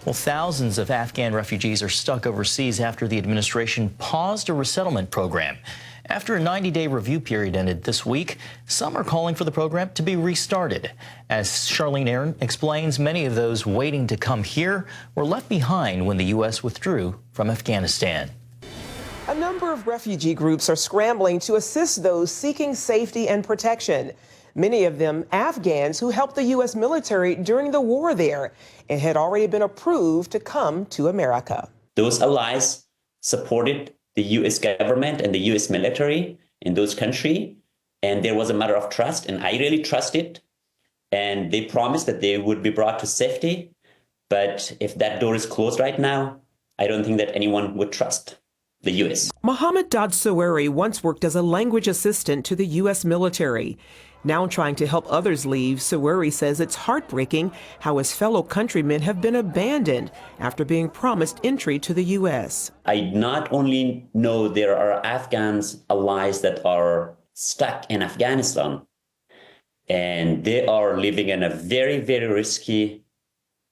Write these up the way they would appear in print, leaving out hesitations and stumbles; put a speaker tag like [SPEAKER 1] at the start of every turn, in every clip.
[SPEAKER 1] Well, thousands of Afghan refugees are stuck overseas after the administration paused a resettlement program. After a 90-day review period ended this week, some are calling for the program to be restarted. As Charlene Aaron explains, many of those waiting to come here were left behind when the U.S. withdrew from Afghanistan.
[SPEAKER 2] A number of refugee groups are scrambling to assist those seeking safety and protection. Many of them Afghans who helped the U.S. military during the war there and had already been approved to come to America.
[SPEAKER 3] Those allies supported the U.S. government and the U.S. military in those countries, and there was a matter of trust, and I really trusted. And they promised that they would be brought to safety. But if that door is closed right now, I don't think that anyone would trust the U.S.
[SPEAKER 2] Mohammed Dad-Saweri once worked as a language assistant to the U.S. military. Now trying to help others leave, Saweri says it's heartbreaking how his fellow countrymen have been abandoned after being promised entry to the U.S.
[SPEAKER 3] I not only know there are Afghans allies that are stuck in Afghanistan, and they are living in a very, very risky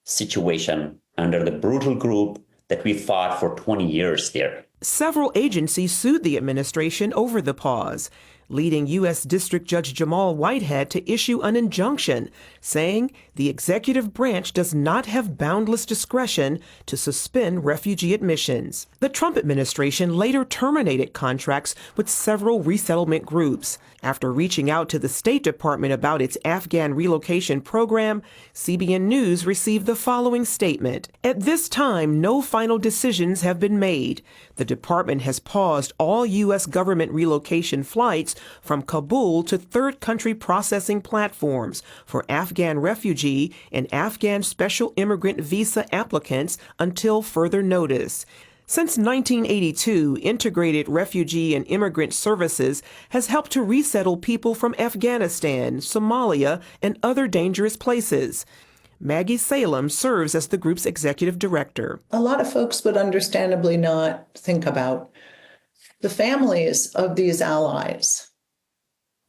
[SPEAKER 3] situation under the brutal group that we fought for 20 years there.
[SPEAKER 2] Several agencies sued the administration over the pause, leading U.S. District Judge Jamal Whitehead to issue an injunction saying the executive branch does not have boundless discretion to suspend refugee admissions. The Trump administration later terminated contracts with several resettlement groups. After reaching out to the State Department about its Afghan relocation program, CBN News received the following statement. At this time, no final decisions have been made. The department has paused all U.S. government relocation flights from Kabul to third country processing platforms for Afghan refugee and Afghan special immigrant visa applicants until further notice. Since 1982, Integrated Refugee and Immigrant Services has helped to resettle people from Afghanistan, Somalia, and other dangerous places. Maggie Salem serves as the group's executive director.
[SPEAKER 4] A lot of folks would understandably not think about the families of these allies.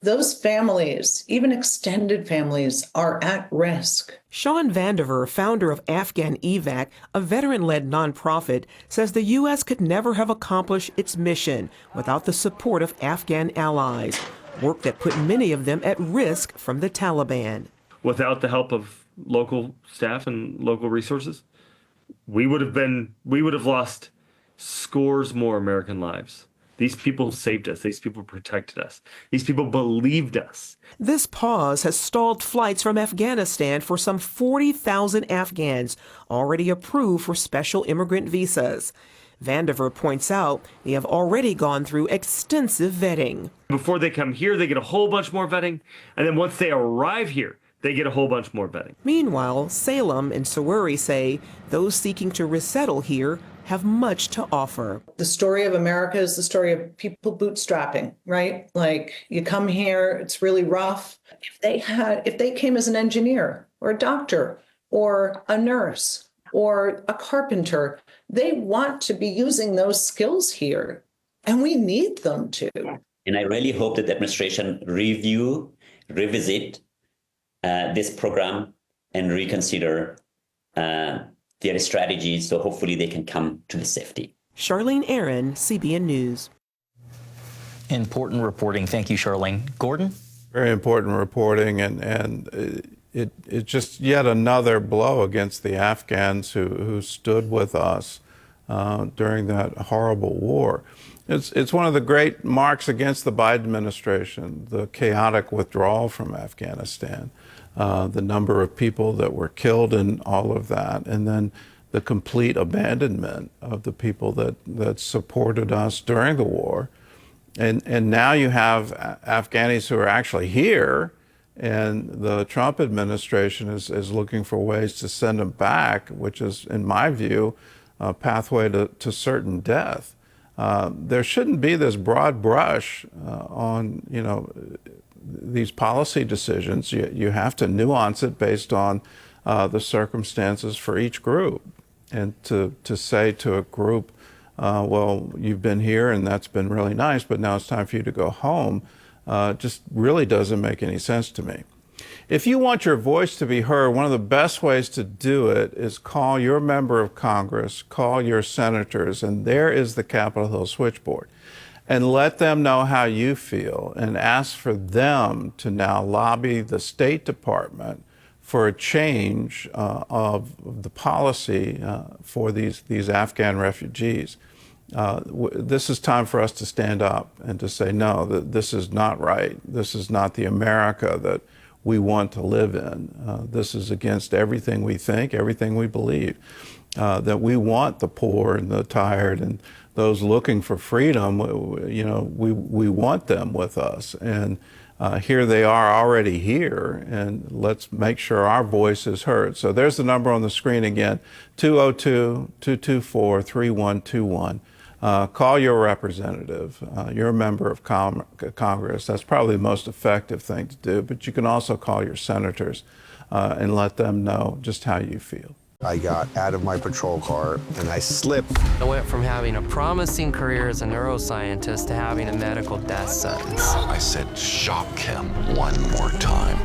[SPEAKER 4] Those families, even extended families, are at risk.
[SPEAKER 2] Sean Vandiver, founder of Afghan EVAC, a veteran-led nonprofit, says the U.S. could never have accomplished its mission without the support of Afghan allies, work that put many of them at risk from the Taliban.
[SPEAKER 5] Without the help of local staff and local resources, we would have lost scores more American lives. These people saved us. These people protected us. These people believed us.
[SPEAKER 2] This pause has stalled flights from Afghanistan for some 40,000 Afghans already approved for special immigrant visas. Vandiver points out they have already gone through extensive vetting.
[SPEAKER 5] Before they come here, they get a whole bunch more vetting. And then once they arrive here, they get a whole bunch more vetting.
[SPEAKER 2] Meanwhile, Salem and Saweri say those seeking to resettle here have much to offer.
[SPEAKER 4] The story of America is the story of people bootstrapping, right? Like, you come here, it's really rough. If they came as an engineer or a doctor or a nurse or a carpenter, they want to be using those skills here, and we need them to.
[SPEAKER 3] And I really hope that the administration revisit this program and reconsider their strategies, so hopefully they can come to the safety.
[SPEAKER 2] Charlene Aaron, CBN News.
[SPEAKER 1] Important reporting. Thank you, Charlene. Gordon?
[SPEAKER 6] Very important reporting, and it's just yet another blow against the Afghans who stood with us during that horrible war. It's one of the great marks against the Biden administration, the chaotic withdrawal from Afghanistan. The number of people that were killed in all of that, and then the complete abandonment of the people that supported us during the war. And now you have Afghanis who are actually here, and the Trump administration is looking for ways to send them back, which is, in my view, a pathway to certain death. There shouldn't be this broad brush on, these policy decisions. You have to nuance it based on the circumstances for each group. And to say to a group, well, you've been here and that's been really nice, but now it's time for you to go home, just really doesn't make any sense to me. If you want your voice to be heard, one of the best ways to do it is call your member of Congress, call your senators, and there is the Capitol Hill switchboard. And let them know how you feel and ask for them to now lobby the State Department for a change of the policy for these Afghan refugees. This is time for us to stand up and to say, no, this is not right. This is not the America that we want to live in. This is against everything we think, everything we believe. That we want the poor and the tired and those looking for freedom, we want them with us. And here they are already here, and let's make sure our voice is heard. So there's the number on the screen again, 202-224-3121. Call your representative, your member of Congress. That's probably the most effective thing to do, but you can also call your senators and let them know just how you feel.
[SPEAKER 7] I got out of my patrol car and I slipped.
[SPEAKER 8] I went from having a promising career as a neuroscientist to having a medical death sentence.
[SPEAKER 9] I said, shock him one more time.